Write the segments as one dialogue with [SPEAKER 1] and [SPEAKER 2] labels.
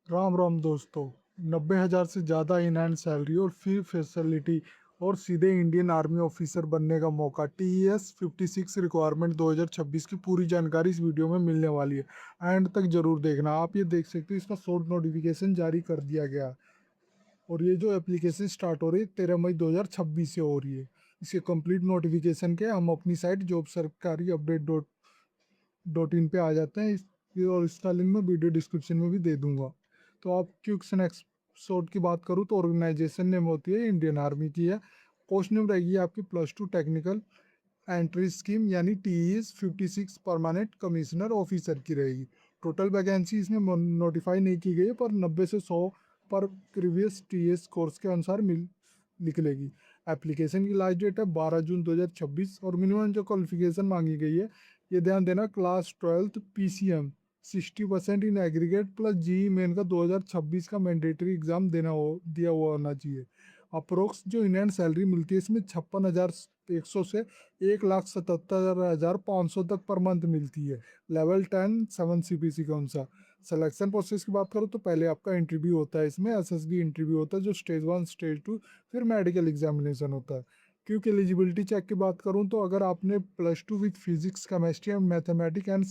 [SPEAKER 1] राम राम दोस्तों। 90,000 से ज़्यादा इन हैंड सैलरी और फ्री फैसिलिटी और सीधे इंडियन आर्मी ऑफिसर बनने का मौका। TES 56 रिक्वायरमेंट 2026 की पूरी जानकारी इस वीडियो में मिलने वाली है। एंड तक जरूर देखना। आप ये देख सकते हो, इसका शॉर्ट नोटिफिकेशन जारी कर दिया गया और ये जो एप्लीकेशन स्टार्ट हो रही है 13 मई 2026 से हो रही है। इसके कंप्लीट नोटिफिकेशन के हम अपनी साइट जॉब सरकारी अपडेट डॉट इन पे आ जाते हैं और इसका लिंक मैं वीडियो डिस्क्रिप्शन में भी दे दूंगा। तो आप क्विक्स एपिसोड की बात करूँ तो ऑर्गेनाइजेशन नेम होती है इंडियन आर्मी की है। पोस्ट नेम रहेगी आपकी +2 टेक्निकल एंट्री स्कीम यानी TES 56 परमानेंट कमिश्नर ऑफिसर की रहेगी। टोटल वैकेंसी इसमें नोटिफाई नहीं की गई है, पर 90 से 100 पर प्रीवियस TS कोर्स के अनुसार निकलेगी। एप्लीकेशन की लास्ट डेट है 12 जून 2026 और मिनिमम जो क्वालिफिकेशन मांगी गई है, ये ध्यान देना, class 12 PCM 60% in aggregate plus JEE main का 2026 का मैंडेटरी एग्जाम दिया हुआ होना चाहिए। अप्रोक्स जो इंडियन सैलरी मिलती है इसमें 56,100 से 1,77,500 तक पर मंथ मिलती है। लेवल 10 7 CPC के अनुसार। सिलेक्शन प्रोसेस की बात करूँ तो पहले आपका इंटरव्यू होता है, इसमें SSB इंटरव्यू होता है जो स्टेज 1 स्टेज 2 फिर मेडिकल एग्जामिनेशन होता है। क्योंकि एलिजिबिलिटी चेक की बात करूं तो अगर आपने +2 with physics chemistry and mathematics and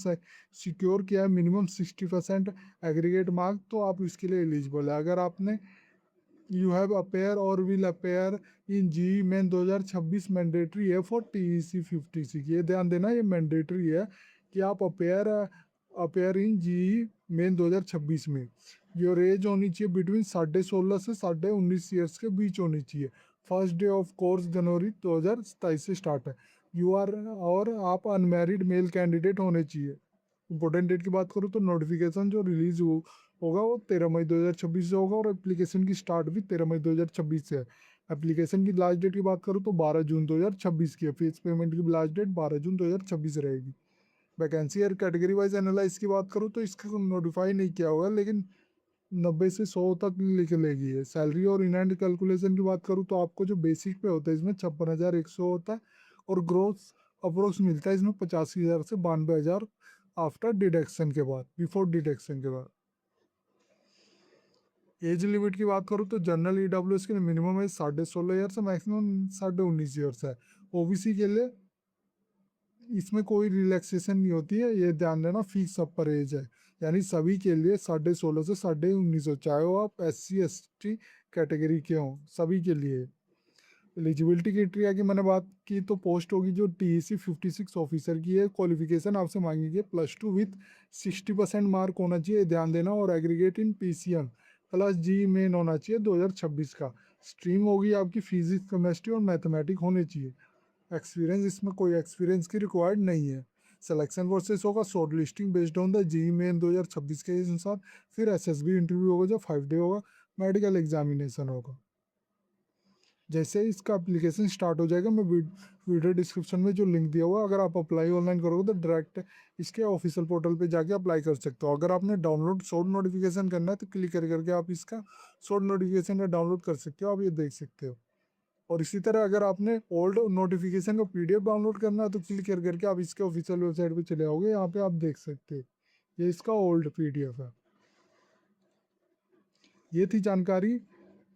[SPEAKER 1] secure किया है मिनिमम 60% एग्रीगेट मार्क तो आप इसके लिए एलिजिबल है। अगर आपने यू हैव अपेयर और will appear in JEE main 2026 mandatory है फॉर TEC 56। ये ध्यान देना, ये मैंडेटरी है कि आप अपेयर इन जी मेन 2026 में। योर एज होनी चाहिए बिटवीन 16.5 से 19.5 ईयर्स के बीच होनी चाहिए। फर्स्ट डे ऑफ कोर्स जनवरी 2027 से स्टार्ट है। यू आर और आप अनमैरिड मेल कैंडिडेट होने चाहिए। इंपॉर्टेंट डेट की बात करूँ तो नोटिफिकेशन जो होगा वो 13 मई 2026 से होगा और एप्लीकेशन की स्टार्ट भी 13 मई 2026 से है। एप्लीकेशन की लास्ट डेट की बात करूँ तो 12 जून 2026 की है। फीस पेमेंट की लास्ट डेट 12 जून 2026 रहेगी। वैकेंसी और कैटेगरी वाइज एनालाइज की बात करूँ तो इसका नोटिफाई नहीं किया होगा, लेकिन 90 से 100 तक निकलेगी है। सैलरी और इन हैंड कैलकुलेशन की बात करूँ तो आपको जो बेसिक पे होता है इसमें 56,100 होता है और ग्रोथ अप्रोक्स मिलता है इसमें 85,000 से 92,000 आफ्टर डिडक्शन के बाद, बिफोर डिडक्शन के बाद। एज लिमिट की बात करूँ तो जनरल EWS के लिए मिनिमम एज 16.5 ईयर्स है, मैक्सिमम 19.5 ईयर्स है। OBC के लिए इसमें कोई रिलैक्सेशन नहीं होती है, ये ध्यान देना, फिक्स अपर एज है। यानी सभी के लिए 16.5 से 19.5 हो, चाहे वो आप SC ST कैटेगरी के हों, सभी के लिए। एलिजिबिलिटी क्राइटेरिया की मैंने बात की तो पोस्ट होगी जो TEC 56 ऑफिसर की है। क्वालिफिकेशन आपसे मांगी गई +2 विथ 60% मार्क होना चाहिए, ध्यान देना, और aggregate in PCM plus JEE main होना चाहिए 2026 का। स्ट्रीम होगी आपकी फिजिक्स केमिस्ट्री और मैथमेटिक्स होने चाहिए। एक्सपीरियंस, इसमें कोई एक्सपीरियंस की रिक्वायर्ड नहीं है। सिलेक्शन प्रोसेस होगा short listing based on the JEE main 2026 के अनुसार, फिर SSB इंटरव्यू होगा जो 5 डे होगा, मेडिकल एग्जामिनेशन होगा। जैसे ही इसका एप्लीकेशन स्टार्ट हो जाएगा मैं वीडियो डिस्क्रिप्शन में जो लिंक दिया हुआ है, अगर आप अप्लाई ऑनलाइन करोगे तो डायरेक्ट इसके ऑफिशियल पोर्टल पे जाके अप्लाई कर सकते हो। अगर आपने डाउनलोड शॉर्ट नोटिफिकेशन करना है तो क्लिक करके आप इसका शॉर्ट नोटिफिकेशन डाउनलोड कर सकते हो, आप ये देख सकते हो। और इसी तरह अगर आपने ओल्ड नोटिफिकेशन का PDF डाउनलोड करना है तो क्लिक करके आप इसके ऑफिशियल वेबसाइट पे चले आओगे, यहाँ पे आप देख सकते हैं, ये इसका ओल्ड PDF है। ये थी जानकारी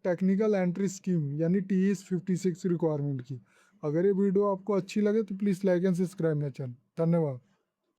[SPEAKER 1] टेक्निकल एंट्री स्कीम यानी TES 56 रिक्वायरमेंट की। अगर ये वीडियो आपको अच्छी लगे तो please like and subscribe my channel. धन्यवाद।